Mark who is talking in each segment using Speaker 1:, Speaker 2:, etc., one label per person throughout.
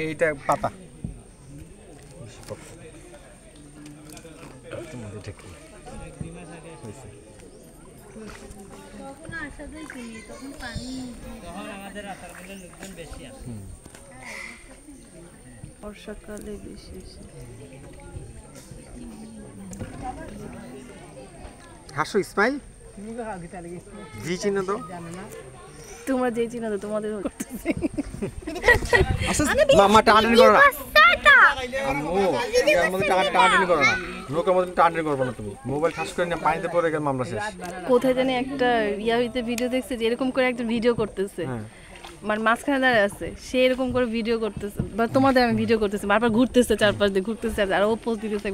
Speaker 1: এইটা পাতা
Speaker 2: বর্ষাকালে বেশি
Speaker 1: হাসো ইসমাইল জি চিহ্ন দাও
Speaker 2: তোমরা যে চিনো তো তোমাদের
Speaker 1: মামা টানাটানি করো না আম্মু এর মধ্যে টানাটানি করো না লোকের মধ্যে টানাটানি করবো না তুমি মোবাইল ঠাস করে নিয়ে পানিতে পড়ে গেলে মামলা শেষ
Speaker 2: কোথায় জানি একটা হইতে ভিডিও দেখছে যে এরকম করে একটা ভিডিও করতেছে মানে মাঝখানে দাঁড়িয়ে আছে সে এরকম করে ভিডিও করতেছে বা তোমাদের আমি ভিডিও করতেছি বারবার ঘুরতেছে চারপাশ দিয়ে ঘুরতেছে আর ও পোস্ট দিতেছে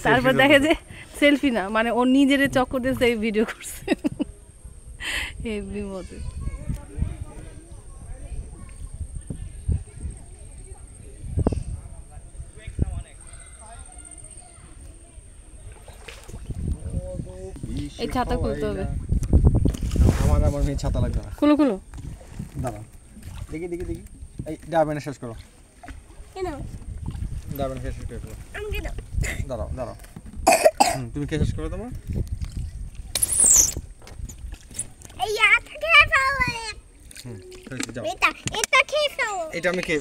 Speaker 2: তারপর দেখে যে সেলফি না মানে ও নিজের চক্কর দিয়েছে এই ভিডিও করছে হেভি মজা এই ছাতা খুলতে হবে
Speaker 1: আমার মেয়ে ছাতা লাগবে না
Speaker 2: খুলো খুলো
Speaker 1: দাঁড়াও দেখি এই ডাবেনা শেষ করো
Speaker 3: কেন
Speaker 1: ডাবেনা শেষ করো
Speaker 3: আমি কেন
Speaker 1: দাঁড়াও তুমি কে শেষ করো তোমার
Speaker 3: এই আটা খেয়ে ফেলো
Speaker 1: যাও
Speaker 3: এটা খেয়ে ফেলো
Speaker 1: এটা আমি খেয়ে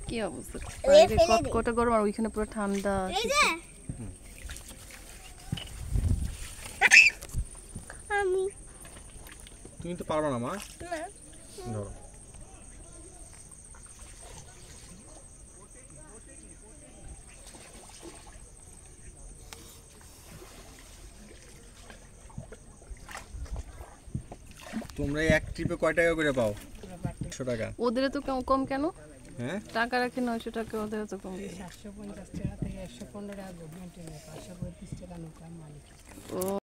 Speaker 2: কি অবস্থা কত গরম আর ওইখানে পুরো ঠান্ডা
Speaker 3: এই যে আমি
Speaker 1: তুমি তো পারবা না মা
Speaker 3: না
Speaker 1: ধরো তোমরা এক ট্রিপে কয় টাকা করে পাও 100 টাকা
Speaker 2: ওদের তো কম কেন
Speaker 1: হ্যাঁ
Speaker 2: টাকা রাখে 900 টাকা ওদের তো কম
Speaker 4: 750 টাকা থেকে 115 টাকা গভর্নমেন্টের 535 টাকা নৌকা মালিক
Speaker 2: ও